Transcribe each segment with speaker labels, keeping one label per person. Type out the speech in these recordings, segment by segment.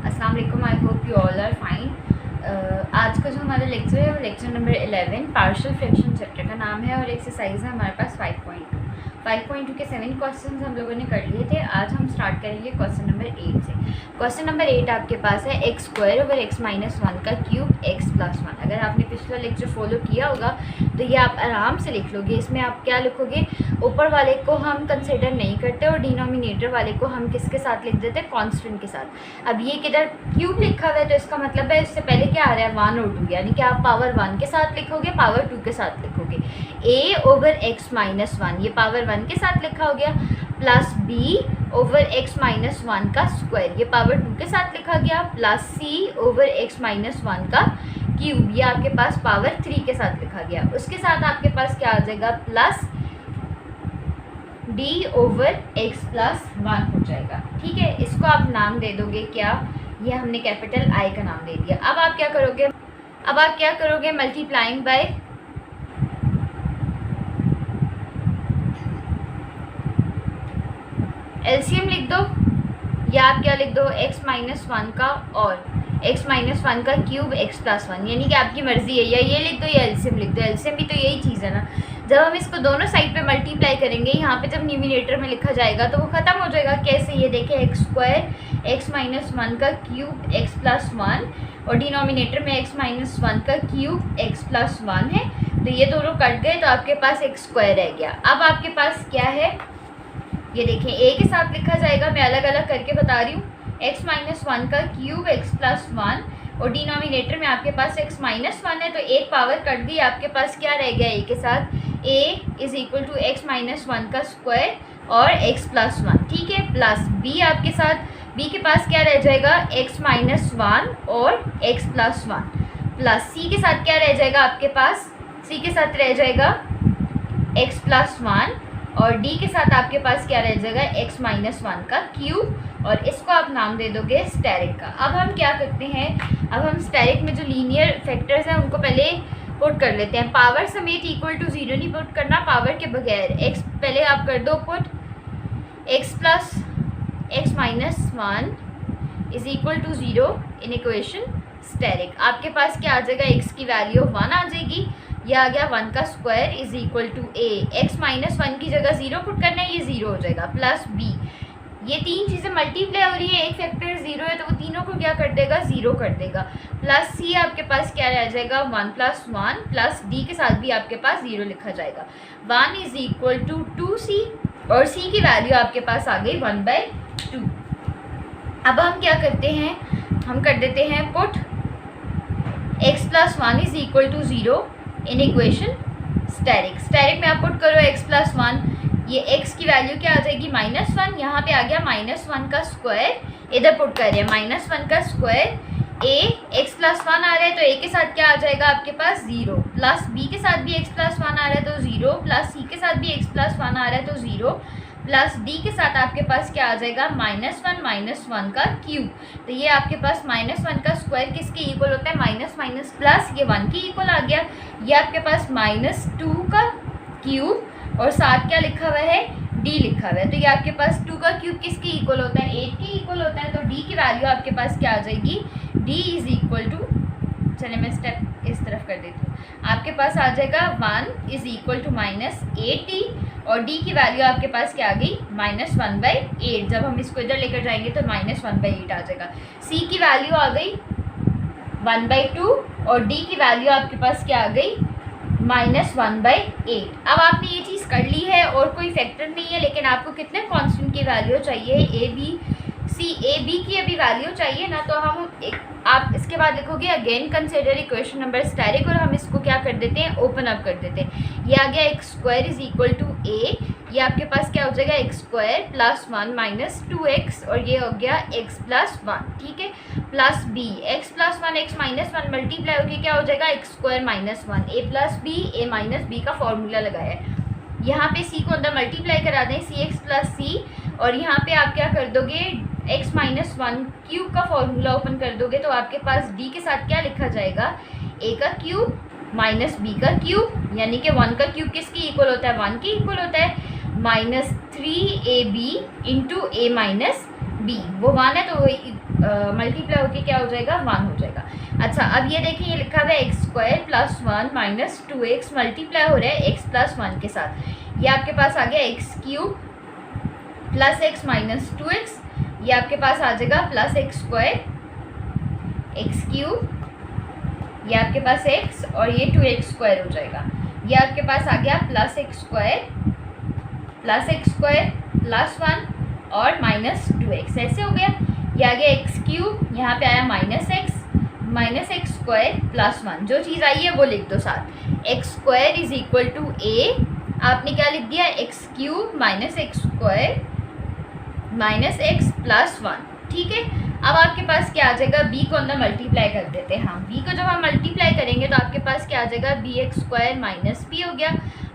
Speaker 1: अस्सलाम वालेकुम। I hope you all are fine. आज का जो हमारा लेक्चर है वो lecture number 11 partial fraction chapter का नाम है और एक्सरसाइज है हमारे पास 5.2 के 7 क्वेश्चन हम लोगों ने कर लिए थे। आज हम स्टार्ट करेंगे क्वेश्चन नंबर 8 से। क्वेश्चन नंबर 8 आपके पास है x square over x minus 1 का क्यूब एक्स प्लस 1। अगर आपने पिछला लेक्चर फॉलो किया होगा तो ये आप आराम से लिख लोगे। इसमें आप क्या लिखोगे, ऊपर वाले को हम कंसिडर नहीं करते और डिनोमिनेटर वाले को हम किसके साथ लिख देते हैं, कांस्टेंट के साथ। अब ये किधर क्यूब लिखा हुआ है तो इसका मतलब है इससे पहले क्या आ रहा है 1 और 2, यानी कि आप पावर 1 के साथ लिखोगे, पावर 2 के साथ लिखोगे। a ओवर एक्स माइनस 1 ये पावर 1 के साथ लिखा हो गया, plus b over x minus 1 का स्क्वायर ये पावर 2 के साथ लिखा गया, plus c over x minus 1 का क्यूब ये आपके पास पावर 3 के साथ लिखा गया। उसके साथ आपके पास क्या आ जाएगा, plus d over x plus 1 हो जाएगा। ठीक है, इसको आप नाम दे दोगे क्या, ये हमने कैपिटल I का नाम दे दिया। अब आप क्या करोगे, मल्टीप्लाइंग बाय एलसीएम लिख दो, या आप क्या लिख दो x माइनस 1 का और x माइनस 1 का क्यूब x प्लस 1, यानी कि आपकी मर्जी है, या ये लिख दो या एलसीएम लिख दो। एलसीएम भी तो यही चीज़ है ना। जब हम इसको दोनों साइड पे मल्टीप्लाई करेंगे, यहाँ पे जब न्यूमिनेटर में लिखा जाएगा तो वो ख़त्म हो जाएगा। कैसे, ये देखें एक्स स्क्वायर एक्स माइनस 1 का क्यूब एक्स प्लस 1 और डिनोमिनेटर में एक्स माइनस 1 का क्यूब एक्स प्लस 1 है, तो ये दोनों कट गए तो आपके पास एक्स स्क्वायर रह गया। अब आपके पास क्या है, ये देखें a के साथ लिखा जाएगा, मैं अलग अलग करके बता रही हूँ। x माइनस 1 का क्यूब x प्लस 1 और डिनोमिनेटर में आपके पास x माइनस 1 है तो एक पावर कट गई, आपके पास क्या रह गया a के साथ, a is equal to x minus 1 का स्क्वायर और x प्लस 1। ठीक है, प्लस b आपके साथ, b के पास क्या रह जाएगा, x माइनस 1 और x प्लस 1, प्लस c के साथ क्या रह जाएगा आपके पास, c के साथ रह जाएगा x प्लस 1 और d के साथ आपके पास क्या रह जाएगा, x माइनस 1 का क्यूब, और इसको आप नाम दे दोगे स्टेरिक का। अब हम क्या करते हैं, अब हम स्टेरिक में जो लीनियर फैक्टर्स हैं उनको पहले पुट कर लेते हैं। पावर समेत इक्वल टू 0 नहीं पुट करना, पावर के बगैर x पहले आप कर दो put, x plus x minus 1 is equal to 0 in equation asterisk. आपके पास क्या आ जाएगा, x की वैल्यू 1 आ जाएगी, यह आ गया 1 का square is equal to a, x minus 1 की जगह 0 पुट करना है, ये 0 हो जाएगा, प्लस b, ये तीन चीज़ें मल्टीप्लाई हो रही है, एक फैक्टर 0 है तो वो तीनों को क्या कर देगा, 0 कर देगा, प्लस c आपके पास क्या रह जाएगा 1 प्लस 1 प्लस d के साथ भी आपके पास 0 लिखा जाएगा, 1 इज इक्वल टू 2c और c की वैल्यू आपके पास आ गई 1/2। अब हम क्या करते हैं, हम कर देते हैं put x plus 1 is equal to 0 in equation asterisk. Asterisk में आप पुट करो x प्लस 1, ये x की वैल्यू क्या आ जाएगी -1, यहाँ पे आ गया -1 का स्क्वायर, इधर पुट कर रहे हैं -1 का स्क्वायर, a x प्लस 1 आ रहा है तो a के साथ क्या आ जाएगा आपके पास 0, प्लस b के साथ भी x प्लस 1 आ रहा है तो 0, प्लस c के साथ भी x प्लस 1 आ रहा है तो 0, प्लस d के साथ आपके पास क्या आ जाएगा -1 का क्यूब। तो ये आपके पास -1 का स्क्वायर किसके इक्वल होता है, माइनस माइनस प्लस, ये 1 की इक्वल आ गया, ये आपके पास -2 का क्यूब और साथ क्या लिखा हुआ है, d लिखा हुआ है, तो ये आपके पास 2 का क्यूब किसके इक्वल होता है, 8 के इक्वल होता है, तो d की वैल्यू आपके पास क्या आ जाएगी, d इज इक्वल टू, चले मैं स्टेप इस तरफ कर देती हूँ, आपके पास आ जाएगा 1 इज इक्वल टू -8d और d की वैल्यू आपके पास क्या आ गई -1/8। जब हम इसको इधर लेकर जाएंगे तो -1/8 आ जाएगा, c की वैल्यू आ गई 1/2 और d की वैल्यू आपके पास क्या आ गई -1/8। अब आपने ये चीज़ कर ली है और कोई फैक्टर नहीं है, लेकिन आपको कितने कांस्टेंट की वैल्यू चाहिए, a b की अभी वैल्यू चाहिए ना, तो हम आप इसके बाद देखोगे again consider equation number asterisk और हम इसको क्या कर देते हैं, ओपन अप कर देते हैं। ये आ गया x square is equal to a, ये आपके पास क्या हो जाएगा x square plus 1 minus 2x और ये हो गया x प्लस 1। ठीक है, plus b, x plus 1 x minus 1 multiply होकर क्या हो जाएगा x square minus 1, a plus b a minus b का फॉर्मूला लगाया है, यहाँ पे c को अंदर मल्टीप्लाई करा दें cx प्लस c और यहाँ पे आप क्या कर दोगे x माइनस 1 क्यूब का फॉर्मूला ओपन कर दोगे तो आपके पास d के साथ क्या लिखा जाएगा, a का क्यूब माइनस b का क्यूब, यानी कि 1 का क्यूब किसकी इक्वल होता है, 1 की इक्वल होता है, -3ab into a minus B वो 1 है, तो वही मल्टीप्लाई होके क्या हो जाएगा 1 हो जाएगा। अच्छा, अब ये देखिए ये लिखा हुआ है x square plus 1 minus 2x multiply हो रहा है x प्लस 1 के साथ। ये आपके पास आ गया x cube plus x minus 2x, ये आपके पास आ जाएगा plus x square x cube, ये आपके पास x और ये 2x स्क्वायर हो जाएगा। ये आपके पास आ गया प्लस एक्स स्क्वायर प्लस 1 और माइनस 2x, ऐसे हो गया। ये आ गया एक्स क्यूब, यहाँ पे आया माइनस एक्स स्क्वायर प्लस 1, जो चीज़ आई है वो लिख दो साथ। X square is equal to a, आपने क्या लिख दिया x cube minus x square minus x plus 1, ठीक है। अब आपके पास क्या आ जाएगा, b को अंदर मल्टीप्लाई कर देते हैं। हाँ, b को जब हम मल्टीप्लाई करेंगे तो आपके पास क्या आ जाएगा, b x square minus b हो गया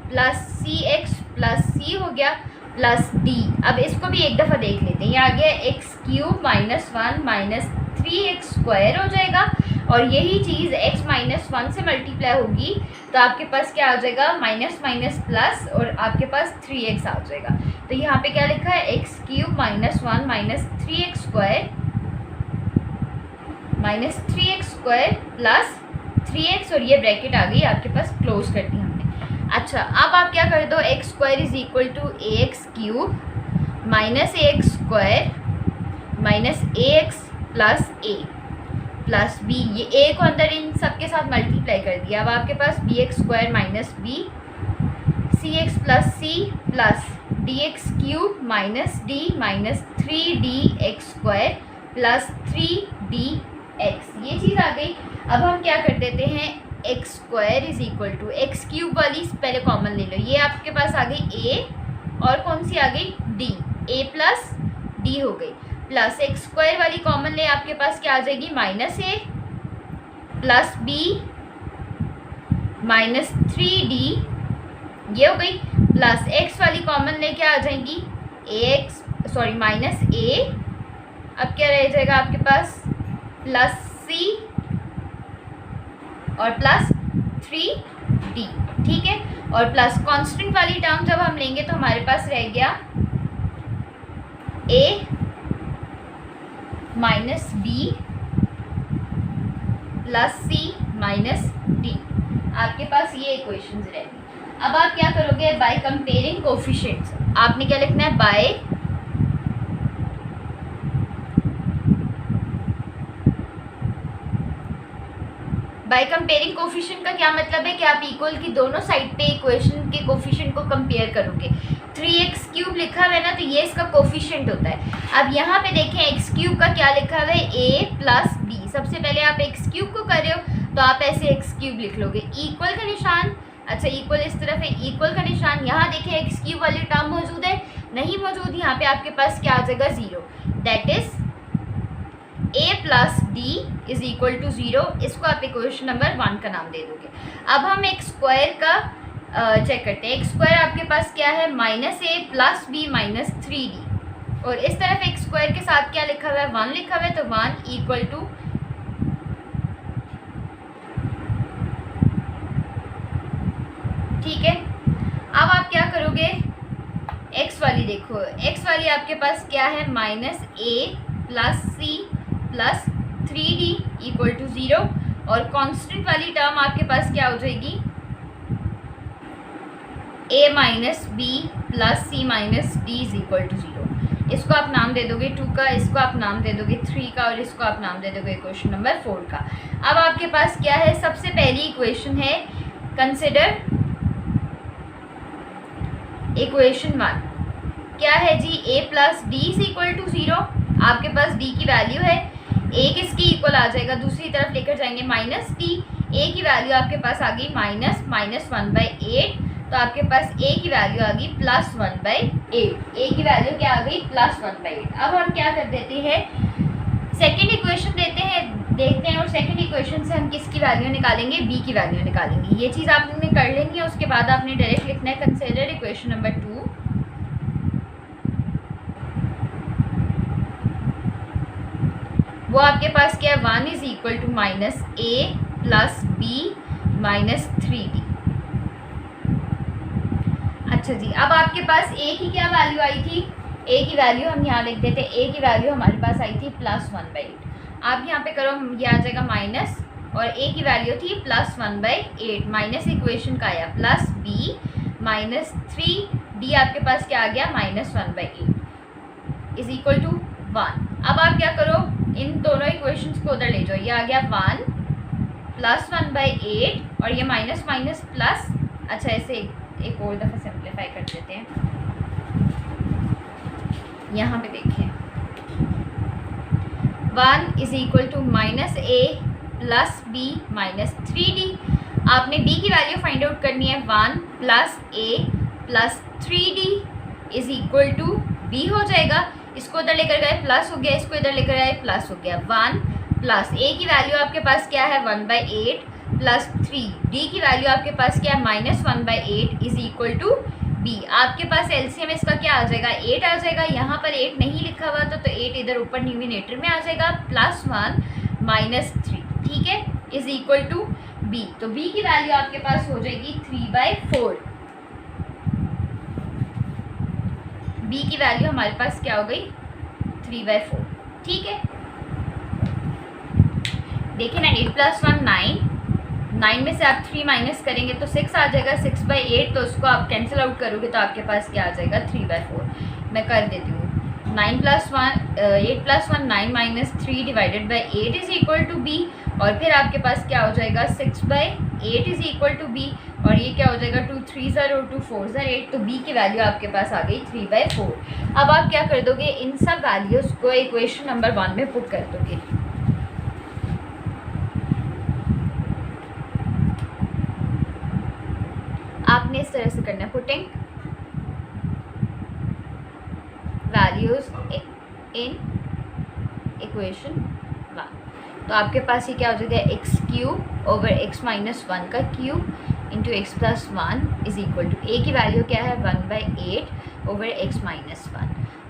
Speaker 1: plus c x plus c हो गया प्लस डी। अब इसको भी एक दफ़ा देख लेते हैं। ये आ गया x cube minus 1 minus 3x square हो जाएगा, और यही चीज़ x माइनस 1 से मल्टीप्लाई होगी तो आपके पास क्या आ जाएगा, माइनस माइनस प्लस, और आपके पास 3x आ जाएगा। तो यहाँ पे क्या लिखा है, x cube minus 1 minus 3x square minus 3x square plus 3x, और ये ब्रैकेट आ गई आपके पास, क्लोज कर दी हमने। अच्छा, अब आप क्या कर दो, x square is equal to a x cube minus a x square minus a x plus a plus b, ये ए को अंदर इन सब के साथ मल्टीप्लाई कर दिया। अब आपके पास b x square minus b c x plus c plus d x cube minus d minus 3dx square plus 3dx, ये चीज़ आ गई। अब हम क्या कर देते हैं, x square is equal to x cube वाली पहले कॉमन ले लो, ये आपके पास आ गई ए, और कौन सी आ गई डी, ए प्लस डी हो गई, प्लस एक्स स्क्वायर वाली कॉमन ले, आपके पास क्या आ जाएगी, minus a plus b minus 3d, ये हो गई, प्लस एक्स वाली कॉमन ले क्या आ जाएंगी, माइनस ए, अब क्या रह जाएगा आपके पास प्लस सी और प्लस 3d, ठीक है। और प्लस कांस्टेंट वाली टर्म जब हम लेंगे तो हमारे पास रह गया a minus b plus c minus d, आपके पास ये इक्वेशंस रहेंगी। अब आप क्या करोगे, बाय कंपेयरिंग कोफिशिएंट्स, आपने क्या लिखना है, बाय कंपेयरिंग कोफिशिएंट का क्या मतलब है कि आप इक्वल की दोनों साइड पे इक्वेशन के कोफिशिएंट को कंपेयर करोगे। 3x क्यूब लिखा हुआ है ना, तो ये इसका कोफिशिएंट होता है। अब यहाँ पे देखें एक्स क्यूब का क्या लिखा हुआ है, a प्लस बी। सबसे पहले आप एक्स क्यूब को कर रहे हो तो आप ऐसे एक्स क्यूब लिख लोगे, इक्वल का निशान, अच्छा इक्वल इस तरफ है, इक्वल का निशान, यहाँ देखें एक्स क्यूब वाली टर्म मौजूद है, नहीं मौजूद, यहाँ पे आपके पास क्या आ जाएगा 0, that is a plus d is equal to 0। इसको आप इक्वेशन नंबर 1 का नाम दे दोगे। अब हम एक्स स्क्वायर का चेक करते हैं। एक्स स्क्वायर आपके पास क्या है, minus a plus b minus 3d, और इस तरफ एक्स स्क्वायर के साथ क्या लिखा हुआ है, 1 लिखा हुआ है, तो 1 इक्वल टू, ठीक है। अब आप क्या करोगे, एक्स वाली देखो, एक्स वाली आपके पास क्या है, minus a plus c plus 3d equal to 0, और कांस्टेंट वाली टर्म आपके पास क्या हो जाएगी, a minus b plus c minus d is equal to 0। इसको आप नाम दे दोगे 2 का, इसको आप नाम दे दोगे 3 का, और इसको आप नाम दे दोगे इक्वेशन नंबर 4 का। अब आपके पास क्या है, सबसे पहली इक्वेशन है, कंसिडर इक्वेशन 1, क्या है जी, a plus d is equal to 0। आपके पास d की वैल्यू है, a किसकी इक्वल आ जाएगा, दूसरी तरफ लेकर जाएंगे माइनस d, a की वैल्यू आपके पास आ गई माइनस 1/8, तो आपके पास a की वैल्यू आ गई प्लस 1/8, a की वैल्यू क्या आ गई, प्लस 1/8। अब हम क्या कर देते हैं, सेकेंड इक्वेशन देखते हैं, और सेकेंड इक्वेशन से हम किसकी वैल्यू निकालेंगे, b की वैल्यू निकालेंगे। ये चीज़ आपने कर लेनी है, उसके बाद आपने डायरेक्ट लिखना है कंसिडर इक्वेशन नंबर 2, वो आपके पास क्या है, 1 is equal to minus a plus b minus 3d। अच्छा जी, अब आपके पास a की क्या वैल्यू आई थी, ए की वैल्यू हम यहाँ लिख देते, ए की वैल्यू हमारे पास आई थी +1/8। आप यहाँ पे करो, ये आ जाएगा माइनस, और ए की वैल्यू थी +1/8, माइनस इक्वेशन का आया प्लस बी माइनस 3d, आपके पास क्या आ गया -1/8 इज इक्वल टू 1। अब आप क्या करो, इन दोनों इक्वेशंस को उधर ले जाओ, ये आ गया 1 +1/8 और ये माइनस माइनस प्लस। अच्छा, ऐसे एक और दफ़ा सिंप्लीफाई कर देते हैं। यहाँ पे देखें 1 is equal to -a plus b minus 3d। आपने b की वैल्यू फाइंड आउट करनी है, 1 + a plus 3d is equal to b हो जाएगा। इसको इधर लेकर गए प्लस हो गया, इसको इधर लेकर गए प्लस हो गया। 1 प्लस a की वैल्यू आपके पास क्या है 1/8 प्लस 3d की वैल्यू आपके पास क्या है -1/8 इज इक्वल टू b। आपके पास एलसीएम इसका क्या आ जाएगा 8 आ जाएगा। यहाँ पर 8 नहीं लिखा हुआ तो 8 इधर ऊपर न्यूमिनेटर में आ जाएगा, +1 -3, ठीक है, इज इक्वल टू b। तो b की वैल्यू आपके पास हो जाएगी 3/4। b की वैल्यू हमारे पास क्या हो गई 3/4, ठीक है। देखिए ना, 8 + 1 9, 9 में से आप 3 माइनस करेंगे तो 6 आ जाएगा, 6/8, तो उसको आप कैंसिल आउट करोगे तो आपके पास क्या आ जाएगा 3/4। मैं कर देती हूँ, 8 + 1 9 minus 3 divided by 8 is equal to b, और फिर आपके पास क्या हो जाएगा 6/8 इज इक्वल टू b, और ये क्या हो जाएगा 2 3 और 2 4 8, तो b की वैल्यू आपके पास आ गई 3/4। अब आप क्या कर दोगे, इन सब वैल्यूज़ को इक्वेशन नंबर 1 में पुट कर दोगे। आपने इस तरह से करना है, पुटिंग वैल्यूज इन इक्वेशन 1। तो आपके पास ये क्या हो जाएगा x³ ओवर x - 1 का cube into x + 1 is equal to a की वैल्यू क्या है 1/8 ओवर x - 1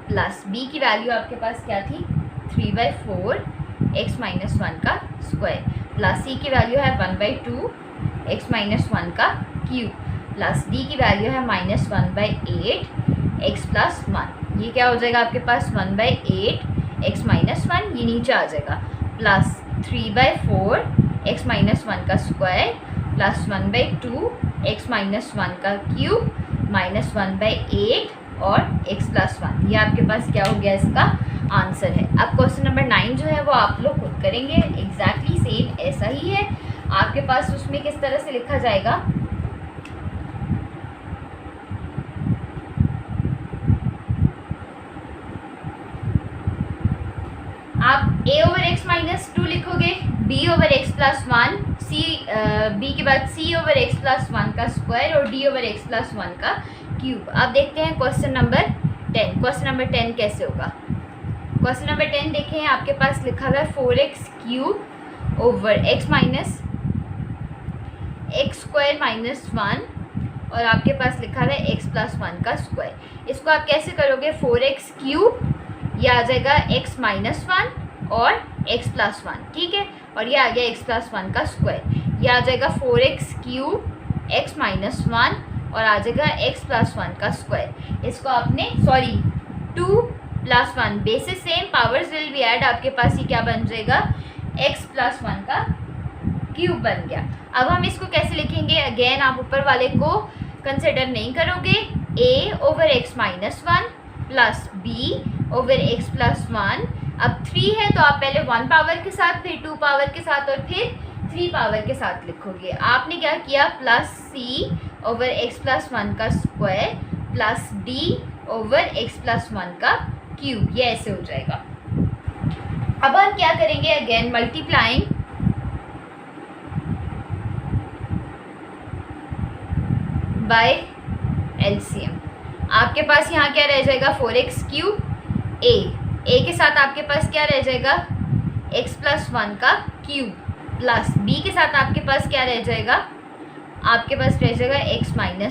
Speaker 1: प्लस b की वैल्यू आपके पास क्या थी 3/4 x - 1 का स्क्वायर, प्लस c की वैल्यू है 1/2 x - 1 का क्यूब, प्लस d की वैल्यू है -1/8 x + 1। ये क्या हो जाएगा आपके पास 1/8 x - 1, ये नीचे आ जाएगा, प्लस 3/4 x - 1 का स्क्वायर प्लस 1/2 x - 1 का क्यूब माइनस 1/8 और x + 1। ये आपके पास क्या हो गया, इसका आंसर है। अब क्वेश्चन नंबर 9 जो है वो आप लोग खुद करेंगे, एग्जैक्टली सेम ऐसा ही है। आपके पास उसमें किस तरह से लिखा जाएगा, आप a ओवर x माइनस 2 लिखोगे, b ओवर x + 1, b के बाद c ओवर x + 1 का स्क्वायर और d ओवर x + 1 का क्यूब। अब देखते हैं क्वेश्चन नंबर 10। क्वेश्चन नंबर 10 कैसे होगा। क्वेश्चन नंबर 10 देखें, आपके पास लिखा हुआ है 4x³ over x square minus 1, और आपके पास लिखा हुआ है x + 1 का स्क्वायर। इसको आप कैसे करोगे, 4x³ ये आ जाएगा x - 1 और x + 1, ठीक है, और ये आ गया x + 1 का स्क्वायर। ये आ जाएगा 4x³ x - 1 और आ जाएगा x + 1 का स्क्वायर। इसको आपने 2 + 1 bases same, powers will be add, आपके पास ये क्या बन जाएगा x + 1 का क्यूब बन गया। अब हम इसको कैसे लिखेंगे, अगेन आप ऊपर वाले को कंसिडर नहीं करोगे, a over x - 1 plus b over x + 1। अब 3 है तो आप पहले 1 पावर के साथ, फिर 2 पावर के साथ और फिर 3 पावर के साथ लिखोगे। आपने क्या किया, प्लस c ओवर x + 1 का square plus d over x + 1 का क्यूब, ये ऐसे हो जाएगा। अब हम क्या करेंगे, अगेन मल्टीप्लाइंग बाय एलसीएम। आपके पास यहाँ क्या रह जाएगा 4x³ a के साथ आपके पास क्या रह जाएगा x + 1 का क्यूब, प्लस b के साथ आपके पास क्या रह जाएगा, आपके पास रह जाएगा x - 1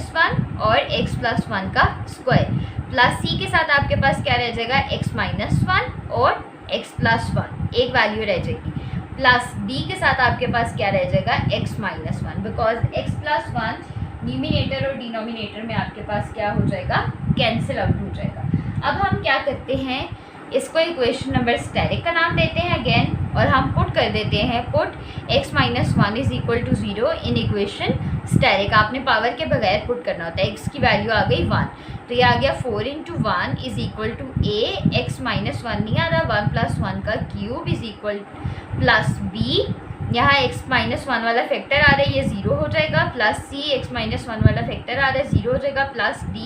Speaker 1: और x + 1 का स्क्वायर, प्लस c के साथ आपके पास क्या रह जाएगा x - 1 और x + 1, एक वैल्यू रह जाएगी, प्लस d के साथ आपके पास क्या रह जाएगा x - 1, बिकॉज x + 1 न्यूमिनेटर और डिनोमिनेटर में आपके पास क्या हो जाएगा, कैंसिल आउट हो जाएगा। अब हम क्या करते हैं, इसको इक्वेशन नंबर स्टेरिक का नाम देते हैं अगेन, और हम पुट कर देते हैं put x minus 1 is equal to 0 in equation asterisk. आपने पावर के बगैर पुट करना होता है। x की वैल्यू आ गई 1, तो ये आ गया 4 into 1 is equal to a, x minus 1 नहीं आ रहा, 1 प्लस 1 का cube is equal plus b, यहाँ x माइनस 1 वाला फैक्टर आ रहा है, ये 0 हो जाएगा, प्लस c, x माइनस 1 वाला फैक्टर आ रहा है, 0 हो जाएगा, प्लस d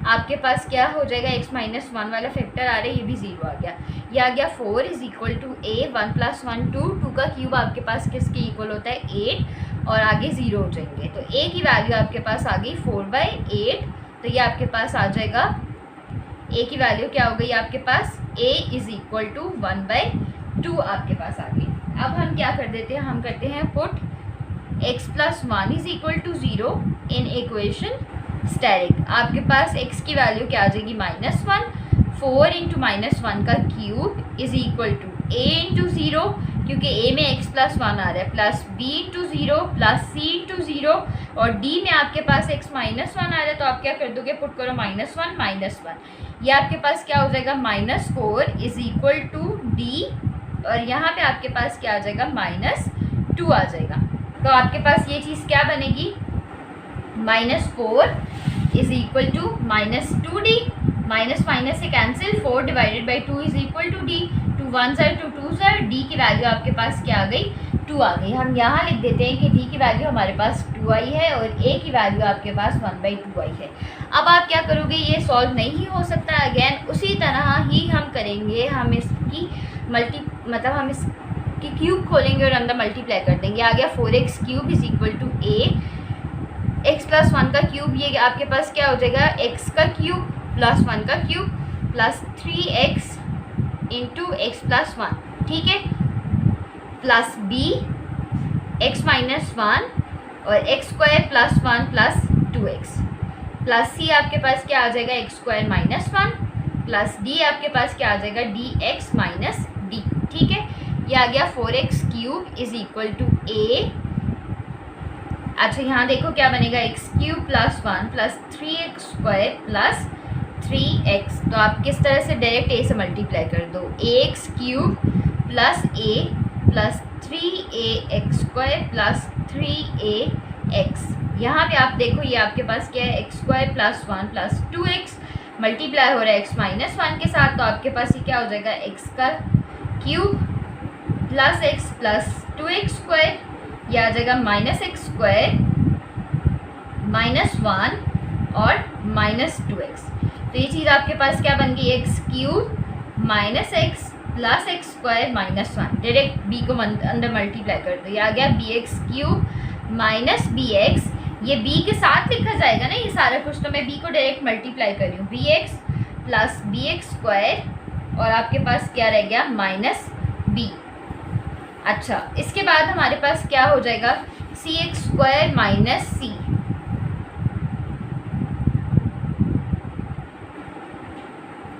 Speaker 1: आपके पास क्या हो जाएगा, x माइनस 1 वाला फैक्टर आ रहा है, ये भी 0 आ गया। ये आ गया 4 is equal to a, 1 plus 1 2, 2 का क्यूब आपके पास किसके इक्वल होता है 8, और आगे 0 हो जाएंगे, तो a की वैल्यू आपके पास आ गई 4/8, तो ये आपके पास आ जाएगा, a की वैल्यू क्या हो गई आपके पास, a इज इक्वल टू 1/2 आपके पास आ गई। अब हम क्या कर देते हैं, हम करते हैं put x plus 1 is equal to 0 in equation asterisk. आपके पास x की वैल्यू क्या आ जाएगी, -1, 4 इंटू -1 का cube is equal to a into 0, क्योंकि a में x प्लस 1 आ रहा है, plus b into 0 plus c into 0, और d में आपके पास x माइनस 1 आ रहा है, तो आप क्या कर दोगे, पुट करो -1, ये आपके पास क्या हो जाएगा, -4 इज इक्वल टू d, और यहाँ पे आपके पास क्या आ जाएगा, -2 आ जाएगा। तो आपके पास ये चीज़ क्या बनेगी, -4 is equal to -2d, minus minus से cancel, 4 divided by 2 is equal to d, 2 1 2 2 d की वैल्यू आपके पास क्या आ गई, 2 आ गई। हम यहाँ लिख देते हैं कि d की वैल्यू हमारे पास 2 आई है और a की वैल्यू आपके पास 1/2 आई है। अब आप क्या करोगे, ये सॉल्व नहीं हो सकता, अगेन उसी तरह ही हम करेंगे, हम इसकी हम इसकी क्यूब खोलेंगे और अंदर मल्टीप्लाई कर देंगे। आ गया 4x cube is equal to a, x plus 1 का क्यूब, ये आपके पास क्या हो जाएगा, x का क्यूब प्लस 1 का cube plus 3x into x plus 1, ठीक है, प्लस b x माइनस 1 और x square plus 1 plus 2x, plus c आपके पास क्या आ जाएगा, x square minus 1 plus d आपके पास क्या आ जाएगा, dx माइनस d, ठीक है। ये आ गया 4x cube is equal to a। अच्छा यहाँ देखो क्या बनेगा, x cube plus 1 plus 3x square plus 3x, तो आप किस तरह से डायरेक्ट a से मल्टीप्लाई कर दो, ax cube plus a plus 3ax square plus 3ax। यहाँ पे आप देखो ये आपके पास क्या है, x square plus 1 plus 2x multiply हो रहा है x माइनस 1 के साथ, तो आपके पास ये क्या हो जाएगा, x का cube plus x plus 2x square, ये आ जाएगा -x स्क्वायर -1 और -2x। तो ये चीज़ आपके पास क्या बन गई, x cube minus x plus x square -1, direct b को अंदर मल्टीप्लाई कर दो, ये आ गया bx क्यूब माइनस bx, ये b के साथ लिखा जाएगा ना ये सारा कुछ, तो मैं b को डायरेक्ट मल्टीप्लाई कर रही हूँ, bx प्लस bx स्क्वायर, और आपके पास क्या रह गया, -b। अच्छा इसके बाद हमारे पास क्या हो जाएगा, cx स्क्वायर माइनस c,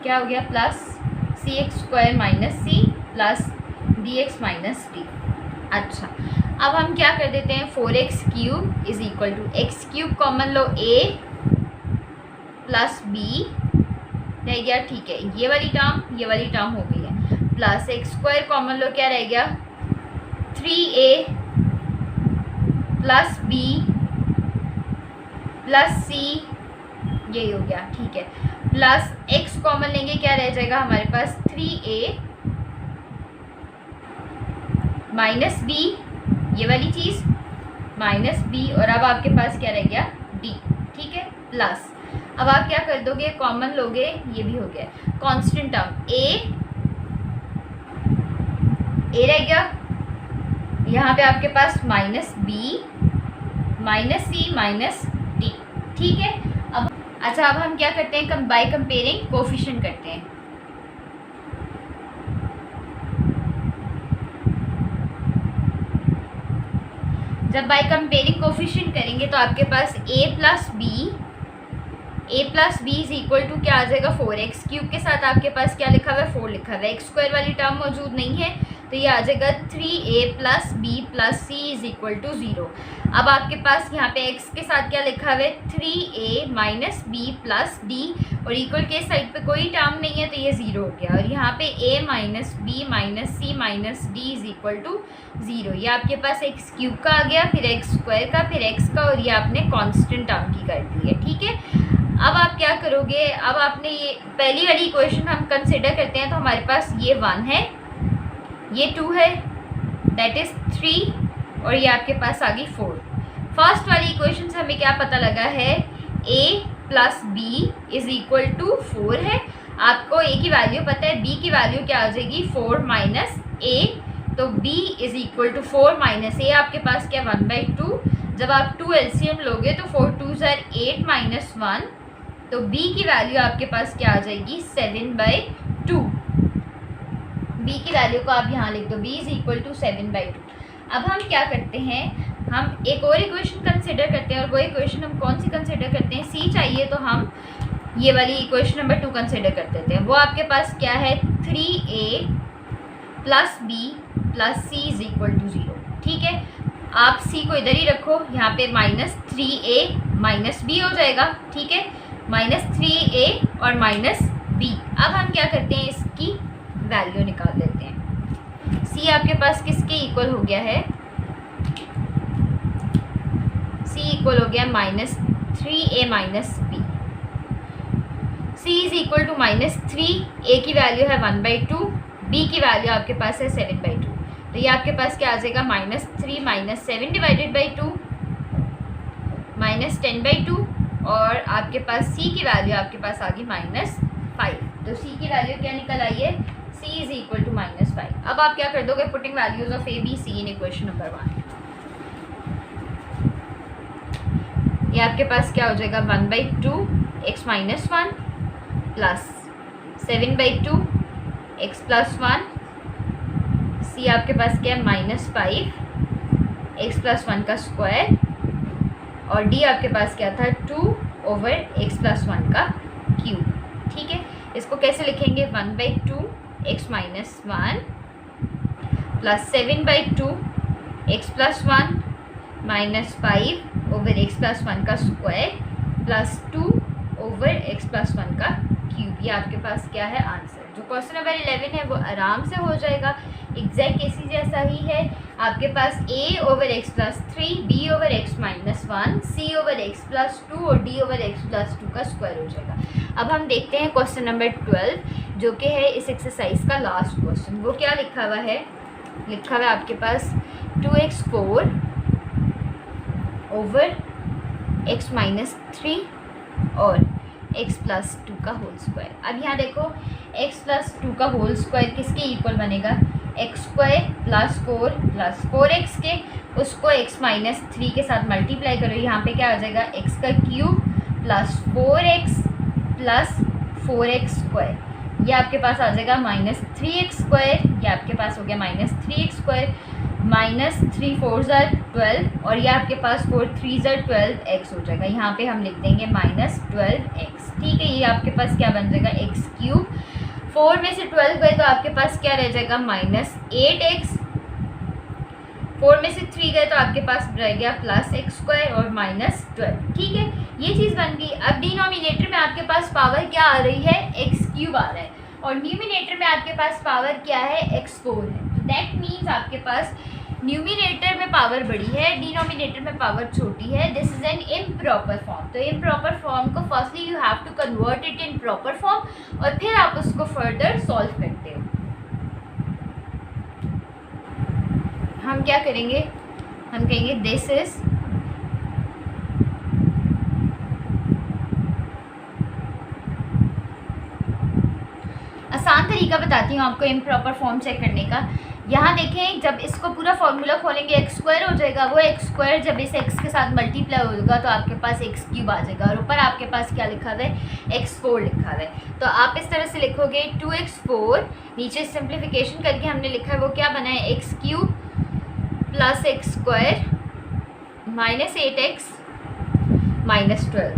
Speaker 1: क्या हो गया, plus cx square minus c plus dx minus d। अच्छा अब हम क्या कर देते हैं, 4x cube is equal to x cube common लो, a प्लस b रह गया, ठीक है, ये वाली टर्म हो गई है, प्लस एक्स स्क्वायर कॉमन लो, क्या रह गया, 3a plus b plus c, यही हो गया, ठीक है, प्लस x कॉमन लेंगे, क्या रह जाएगा हमारे पास, 3a माइनस b, ये वाली चीज़ माइनस b, और अब आपके पास क्या रह गया, d, ठीक है, प्लस अब आप क्या कर दोगे, कॉमन लोगे, ये भी हो गया, कांस्टेंट टर्म a रह गया, यहाँ पे आपके पास -b minus c minus d, ठीक है। अब अच्छा अब हम क्या करते हैं, बाय कंपेयरिंग कोफिशिएंट करते हैं। जब बाय कंपेयरिंग कोफिशिएंट करेंगे तो आपके पास a plus b is equal to क्या आ जाएगा, 4x क्यूब के साथ आपके पास क्या लिखा हुआ है, 4 लिखा हुआ है, एक्स स्क्वायर वाली टर्म मौजूद नहीं है, तो तो ये आ जाएगा 3a plus b plus c is equal to 0। अब आपके पास यहाँ पे x के साथ क्या लिखा हुआ है 3a minus b plus d, और इक्वल के साइड पे कोई टर्म नहीं है तो ये 0 हो गया। और यहाँ पे a minus b minus c minus d is equal to 0। ये आपके पास एक्स क्यूब का आ गया, फिर एक्स स्क्वायर का, फिर एक्स का, और ये आपने कांस्टेंट टर्म की कर दी है। ठीक है, अब आप क्या करोगे, अब आपने ये पहली वाली इक्वेशन हम कंसिडर करते हैं तो हमारे पास ये 1 है, ये 2 है, दैट इज़ 3, और ये आपके पास आ गई 4। फर्स्ट वाली इक्वेशन से हमें क्या पता लगा है, a plus b is equal to 4 है। आपको a की वैल्यू पता है, b की वैल्यू क्या आ जाएगी 4 माइनस a, तो b is equal to 4 minus a आपके पास क्या 1/2। जब आप 2 एलसीएम लोगे तो 4 2 ज़ार 8 माइनस 1, तो b की वैल्यू आपके पास क्या आ जाएगी 7/2। b की वैल्यू को आप यहाँ लिख दो, b इज़ इक्वल टू 7/2। अब हम क्या करते हैं, हम एक और इक्वेशन कंसिडर करते हैं, और वो इक्वेशन हम कौन सी कंसिडर करते हैं, c चाहिए तो हम ये वाली इक्वेशन नंबर 2 कंसिडर कर देते हैं। वो आपके पास क्या है 3a plus b plus c is equal to 0। ठीक है, आप c को इधर ही रखो, यहाँ पे माइनस 3a माइनस b हो जाएगा। ठीक है, माइनस 3a और माइनस b। अब हम क्या करते हैं, इसकी वैल्यू निकाल लेते हैं। c आपके पास किसके इक्वल हो गया है, c इक्वल हो गया minus 3a minus b। c is equal to minus 3, a की वैल्यू है 1/2, b की वैल्यू आपके पास है 7/2। तो ये आपके पास क्या आ जाएगा minus 3 minus 7 divided by 2 minus 10/2, और आपके पास c की वैल्यू आपके पास आ गई माइनस 5। तो c की वैल्यू क्या निकल आई है, c is equal to minus 5। अब आप क्या कर दोगे, putting values of a b c in equation number 1। ये आपके पास क्या हो जाएगा 1/2 x minus 1 plus 7/2 x plus 1, c आपके पास क्या है माइनस 5 x प्लस 1 का स्क्वायर, और d आपके पास क्या था 2/x प्लस 1 का क्यूब। ठीक है, इसको कैसे लिखेंगे 1/2 x minus 1 plus 7/2 x plus 1 minus 5/x plus 1 का स्क्वायर प्लस 2/x प्लस 1 का क्यूब। ये आपके पास क्या है आंसर। जो क्वेश्चन नंबर 11 है वो आराम से हो जाएगा, एग्जैक्ट इसी जैसा ही है। आपके पास a/x plus 3, b/x minus 1, c/x plus 2 और d/x प्लस 2 का स्क्वायर हो जाएगा। अब हम देखते हैं क्वेश्चन नंबर 12 जो कि है इस एक्सरसाइज का लास्ट क्वेश्चन। वो क्या लिखा हुआ है, लिखा हुआ है आपके पास 2x4 ओवर x माइनस 3 और x प्लस 2 का होल स्क्वायर। अब यहाँ देखो x प्लस 2 का होल स्क्वायर किसके इक्वल बनेगा, x square plus 4 plus 4x के, उसको x माइनस 3 के साथ मल्टीप्लाई करो। यहाँ पे क्या आ जाएगा x का cube plus 4x plus 4x square, ये आपके पास आ जाएगा माइनस 3x स्क्वायर। ये आपके पास हो गया माइनस 3x स्क्वायर, माइनस 3 4 ज़ार 12, और ये आपके पास 4 3 ज़ार 12x हो जाएगा। यहाँ पे हम लिख देंगे माइनस 12x। ठीक है, ये आपके पास क्या बन जाएगा x क्यूब, 4 में से 12 गए तो आपके पास क्या रह जाएगा माइनस 8x, 4 में से 3 गए तो आपके पास रह गया प्लस x स्क्वायर और माइनस 12। ठीक है, ये चीज़ बन गई। अब डिनोमिनेटर में आपके पास पावर क्या आ रही है, x क्यूब आ रहा है, और न्यूमिनेटर में आपके पास पावर क्या है, x4 है। तो दैट मीन्स आपके पास न्यूमिनेटर में पावर बड़ी है, डिनोमिनेटर में पावर छोटी है। This is an improper form. तो इम्प्रॉपर फॉर्म को firstly you have to convert it in proper form, और फिर आप उसको फर्दर सॉल्व करते हो। हम क्या करेंगे, हम कहेंगे दिस इज आसान तरीका बताती हूँ आपको इम्प्रॉपर फॉर्म चेक करने का। यहाँ देखें, जब इसको पूरा फॉर्मूला खोलेंगे एक्स स्क्वायर हो जाएगा, वो एक्स स्क्वायर जब इस एक्स के साथ मल्टीप्लाई होगा तो आपके पास एक्स क्यूब आ जाएगा, और ऊपर आपके पास क्या लिखा हुआ है, x4 लिखा हुआ है। तो आप इस तरह से लिखोगे 2x4, नीचे सिंप्लीफिकेशन करके हमने लिखा है वो क्या बना है, x cube plus x square minus 8x minus 12।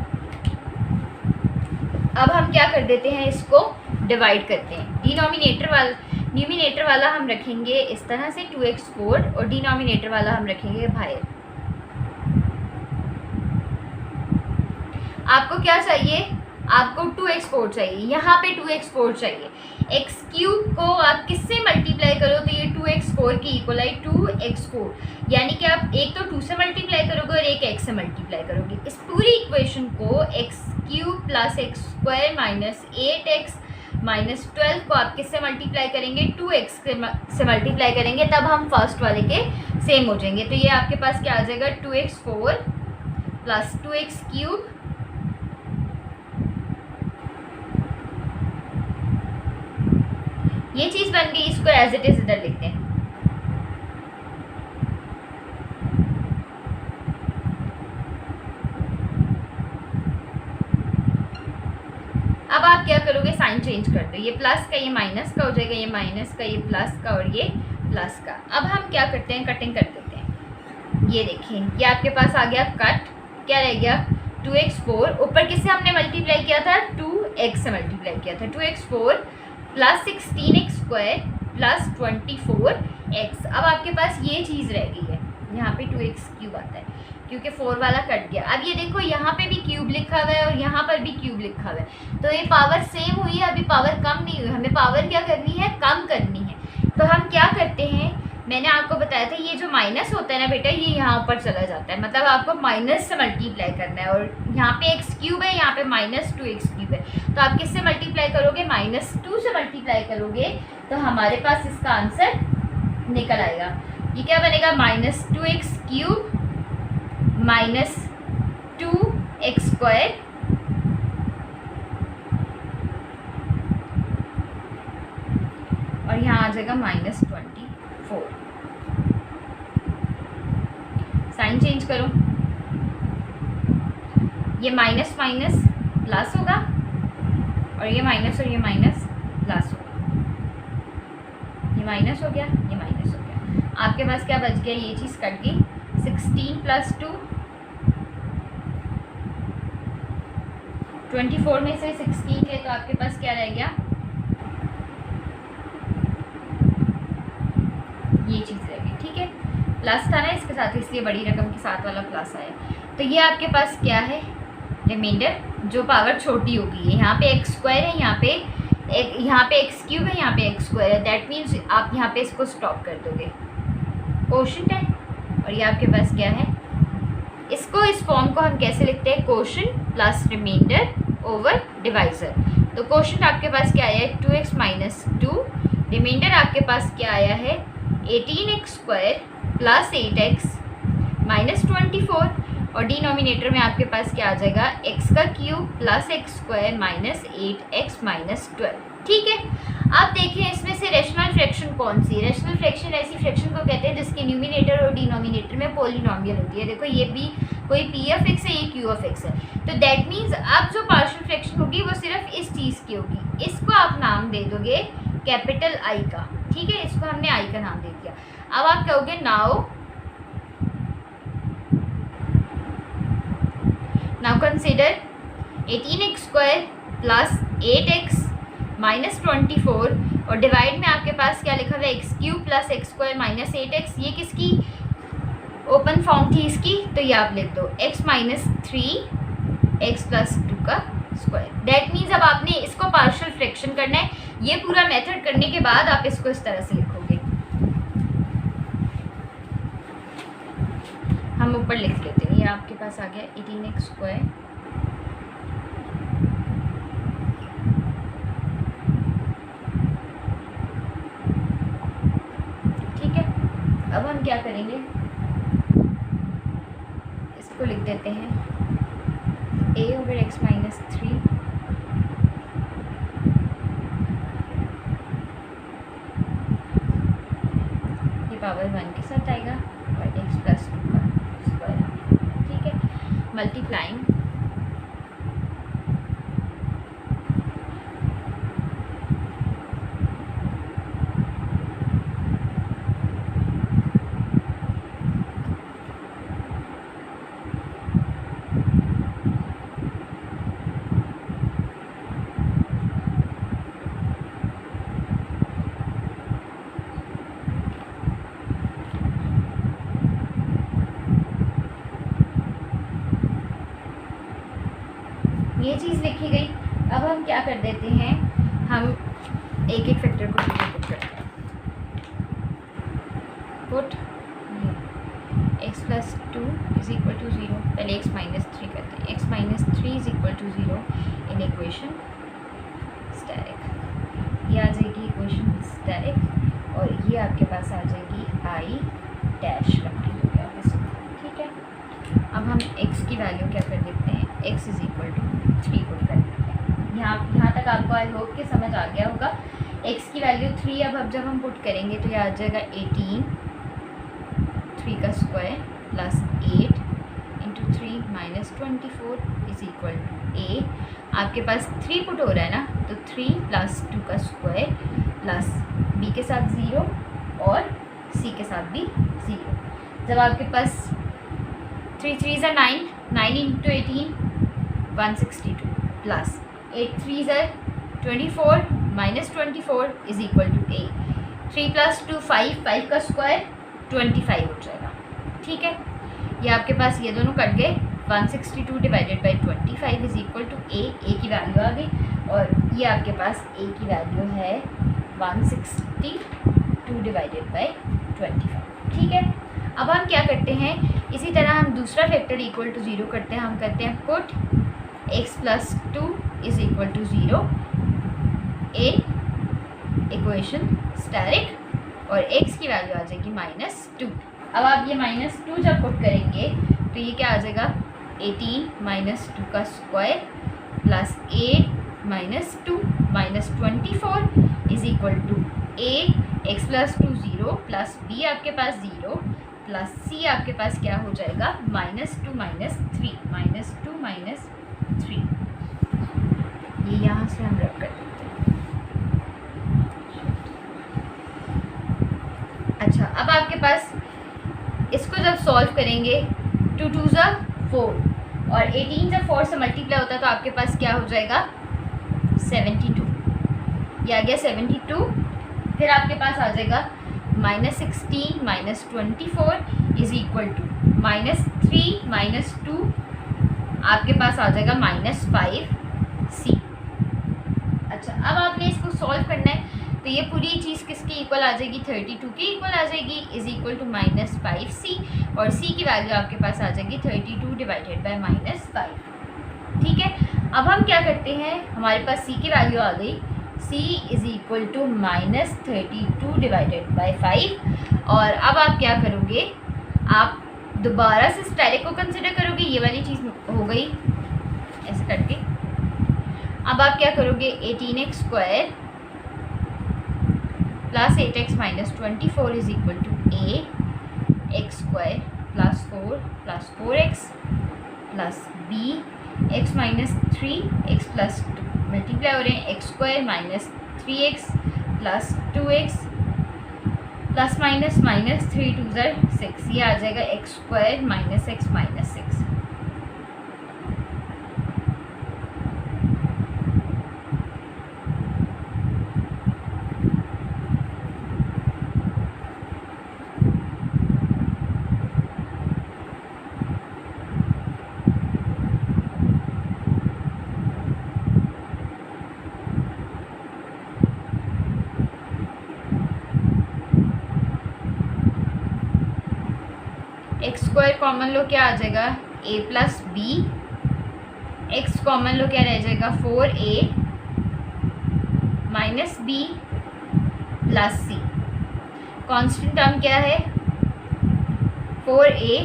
Speaker 1: अब हम क्या कर देते हैं, इसको डिवाइड करते हैं। न्यूमिनेटर वाला हम रखेंगे इस तरह से 2x4 और डिनोमिनेटर वाला हम रखेंगे बाहर। आपको क्या चाहिए, आपको 2x4 चाहिए, यहाँ पे 2x4 चाहिए। एक्स क्यूब को आप किससे मल्टीप्लाई करो तो ये 2x4 की इक्वल है 2x4, यानी कि आप एक तो 2 से मल्टीप्लाई करोगे और एक x से मल्टीप्लाई करोगे। इस पूरी इक्वेशन को x cube plus x square minus 8x minus 12 को आप किससे मल्टीप्लाई करेंगे, 2x से मल्टीप्लाई करेंगे, तब हम फर्स्ट वाले के सेम हो जाएंगे। तो ये आपके पास क्या आ जाएगा 2x4 प्लस 2x क्यूब ये चीज़ बन गई। इसको एज इट इज इधर लिखते हैं। अब आप क्या करोगे, साइन चेंज कर दो, ये प्लस का ये माइनस का हो जाएगा, ये माइनस का ये प्लस का और ये प्लस का। अब हम क्या करते हैं, कटिंग कर देते हैं। ये देखिए ये आपके पास आ गया कट, क्या रह गया 2x4, ऊपर किससे हमने मल्टीप्लाई किया था, 2x से मल्टीप्लाई किया था, 2x4 plus 16x square plus 24x। अब आपके पास ये चीज़ रह गई है, यहाँ पे 2x क्यूब आता है क्योंकि 4 वाला कट गया। अब ये देखो यहाँ पे भी क्यूब लिखा हुआ है और यहाँ पर भी क्यूब लिखा हुआ है, तो ये पावर सेम हुई है, अभी पावर कम नहीं हुई। हमें पावर क्या करनी है, कम करनी है। तो हम क्या करते हैं, मैंने आपको बताया था ये जो माइनस होता है ना बेटा, ये यहाँ ऊपर चला जाता है, मतलब आपको माइनस से मल्टीप्लाई करना है। और यहाँ पे एक्स क्यूब है, यहाँ पे माइनस 2x क्यूब है, तो आप किससे मल्टीप्लाई करोगे, -2 से मल्टीप्लाई करोगे, तो हमारे पास इसका आंसर निकल आएगा। ये क्या बनेगा, -2x क्यूब -2x स्क्वायर और यहाँ आ जाएगा -24। साइन चेंज करो, ये माइनस माइनस प्लस होगा और ये माइनस और ये माइनस प्लस होगा, ये माइनस हो गया, ये माइनस हो गया। आपके पास क्या बच गया, ये चीज़ कट गई। 16 + 2 24 में से 16 थे, तो आपके पास क्या रह गया, ये चीज़ रह गई। ठीक है, प्लस था ना इसके साथ, इसलिए बड़ी रकम के साथ वाला प्लस आया। तो ये आपके पास क्या है, रिमाइंडर, जो पावर छोटी होगी। यहाँ पे एक्स स्क्वायर है, यहाँ पे एक्स क्यूब है, यहाँ पे एक्स स्क्वायर है। दैट मीन्स आप यहाँ पे इसको स्टॉप कर दोगे, कोशेंट है। और ये आपके पास क्या है, इसको इस फॉर्म को हम कैसे लिखते हैं, quotient plus remainder over divisor. तो कोशेंट आपके पास क्या आया है, 2x - 2, रिमाइंडर आपके पास क्या आया है, 18x square plus 8x minus 24, और डिनोमिनेटर में आपके पास क्या आ जाएगा, x का cube plus x square minus 8x minus 12। ठीक है, अब देखें इसमें से रेशनल फ्रैक्शन कौन सी है। रेशनल फ्रैक्शन ऐसी फ्रैक्शन को कहते हैं जिसके न्यूमिनेटर और डिनोमिनेटर में पॉलिनॉमियल होती है। देखो ये भी कोई p(x) है, ये q(x) है। तो दैट मीन्स अब जो पार्शियल फ्रैक्शन होगी वो सिर्फ इस चीज़ की होगी। इसको आप नाम दे दोगे कैपिटल I का। ठीक है, इसको हमने I का नाम दे दिया। अब आप कहोगे now consider 18x square plus 8x minus 24, और डिवाइड में आपके पास क्या लिखा हुआ है, x cube plus x square minus 8x। ये किसकी ओपन फॉर्म थी इसकी, तो ये आप लिख दो x - 3x + 2 का स्क्वायर। दैट मीन्स अब आपने इसको पार्शियल फ्रैक्शन करना है। ये पूरा मेथड करने के बाद आप इसको इस तरह से लिखोगे। हम ऊपर लिख लेते हैं, ये आपके पास आ गया 18x स्क्वायर ठीक है। अब हम क्या करेंगे, इसको लिख देते हैं a/x - 3 ये पावर 1 के साथ आएगा और x + 2 का स्क्वायर। ठीक है, मल्टीप्लाइंग ये चीज़ लिखी गई। अब हम क्या कर देते हैं, हम एक एक फैक्टर को पुट करते हैं। Put x plus 2 is equal to 0, पहले x माइनस 3 करते हैं। x minus 3 is equal to 0 in equation static, ये आ जाएगी इक्वेशन स्टैटिक, और ये आपके पास आ जाएगी i डैश कंप्लीट हो गया वैसे, ठीक है। अब हम x की वैल्यू क्या कर देते हैं, x is equal to 3 put कर देते हैं। यहाँ तक आपको आई होप कि समझ आ गया होगा। x की वैल्यू 3 अब जब हम पुट करेंगे तो ये आ जाएगा 18, 3 का square plus 8 into 3 minus 24 is equal to a। आपके पास 3 पुट हो रहा है ना, तो 3 प्लस 2 का स्क्वायर प्लस b के साथ 0 और c के साथ भी 0। जब आपके पास 3 3 ज़ा 9, 9 इंटू 18 162 प्लस 8 3 ज़ा 24 minus 24 is equal to a। 3 plus 2 5, 5 का स्क्वायर 25 हो जाएगा, ठीक है। ये आपके पास ये दोनों कट गए, 162 divided by 25 is equal to a की वैल्यू आ गई, और ये आपके पास a की वैल्यू है 162 डिवाइडेड बाई 25, ठीक है। अब हम क्या करते हैं, इसी तरह हम दूसरा फैक्टर इक्वल टू 0 करते हैं। हम करते हैं put x plus 2 is equal to 0 in equation static, और x की वैल्यू आ जाएगी -2। अब आप ये -2 जब पुट करेंगे तो ये क्या आ जाएगा, 18 माइनस 2 का square plus 8 minus 2 minus 24 is equal to a। x plus 2 0 plus b आपके पास 0 प्लस c आपके पास क्या हो जाएगा, -2 माइनस 3, -2 माइनस 3। ये यहाँ से हम रख कर देते हैं। अच्छा, अब आपके पास इसको जब सॉल्व करेंगे 2 2 ज़ा 4 और 18 जब 4 से मल्टीप्लाई होता है तो आपके पास क्या हो जाएगा, 72। ये आ गया 72। फिर आपके पास आ जाएगा -16 minus 24 is equal to -3 minus 2, आपके पास आ जाएगा -5c। अच्छा, अब आपने इसको सॉल्व करना है तो ये पूरी चीज़ किसकी इक्वल आ जाएगी, 32 की इक्वल आ जाएगी, इज इक्वल टू -5c, और c की वैल्यू आपके पास आ जाएगी 32 डिवाइडेड बाई -5, ठीक है। अब हम क्या करते हैं, हमारे पास c की वैल्यू आ गई, c is equal to -32 divided by 5, और अब आप क्या करोगे, आप दोबारा से स्टैटिक को कंसिडर करोगे, ये वाली चीज़ हो गई ऐसे करके। अब आप क्या करोगे, 18x square plus 8x minus 24 is equal to a, x square plus 4 plus 4x plus b, x minus 3 x plus 2 multiply हो रहे हैं, x square minus 3x plus 2x plus minus minus 3 2 ज़ा 6, ये आ जाएगा x square minus x minus 6। X square common लो क्या आ जाएगा, a plus b, x common लो क्या रह जाएगा, 4a माइनस बी प्लस सी। कॉन्स्टेंट टर्म क्या है, 4a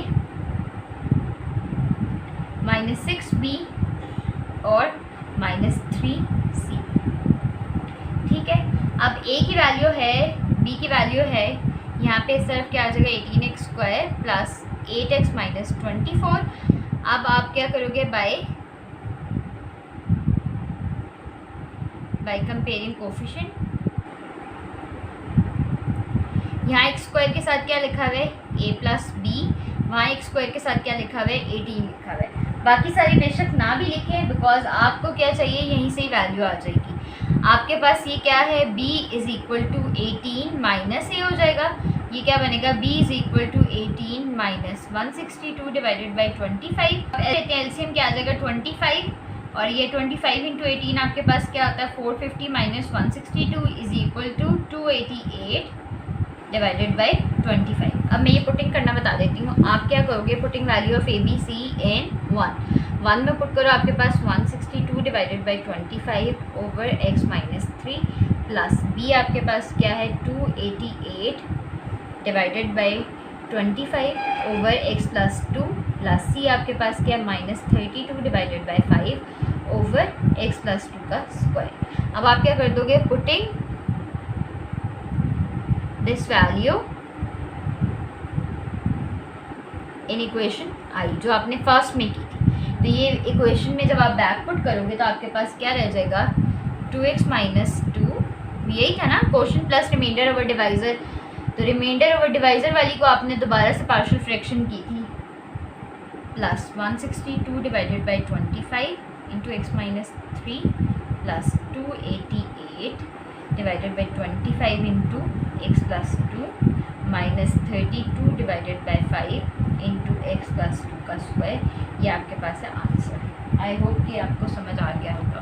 Speaker 1: माइनस 6b और माइनस 3c, ठीक है। अब a की वैल्यू है, b की वैल्यू है, यहाँ पे इस तरफ क्या आ जाएगा, 18x square plus 8x minus 24। अब आप क्या करोगे, बाय कंपेयरिंग कोफिशिएंट, यहाँ एक्स स्क्वायर के साथ क्या लिखा हुआ है, a प्लस बी, वहाँ एक्स स्क्वायर के साथ क्या लिखा हुआ है, 18 लिखा हुआ है। बाकी सारी बेशक ना भी लिखें, बिकॉज आपको क्या चाहिए, यहीं से ही वैल्यू आ जाएगी। आपके पास ये क्या है, b is equal to 18 minus a हो जाएगा, ये क्या बनेगा, b is equal to 18 minus 162 divided by 25। लेते हैं एलसीएम क्या आ जाएगा, 25 और ये 25 इंटू 18 आपके पास क्या होता है 450 minus 162 is equal to 288 divided by 25। अब मैं ये पुटिंग करना बता देती हूँ। आप क्या करोगे, putting value of a b c in 1 में पुट करो, आपके पास 162 divided by 25 over x minus 3 plus b आपके पास क्या है 288 divided by 25 over x plus 2 plus c आपके पास क्या है minus 32 divided by 5 over x plus 2 का स्क्वायर। अब आप क्या कर दोगे, putting this value in equation I जो आपने फर्स्ट में की थी, तो ये इक्वेशन में जब आप बैक पुट करोगे तो आपके पास क्या रह जाएगा 2x माइनस 2, यही था ना question, plus remainder over divisor. तो रिमाइंडर ओवर डिवाइज़र वाली को आपने दोबारा से पार्शियल फ्रैक्शन की थी, plus 162 divided by 25 into x minus 3 plus 288 divided by 25 into x plus 2 minus 32 divided by 5 into x plus 2 का स्क्वायर। ये आपके पास है आंसर। आई होप कि आपको समझ आ गया होगा।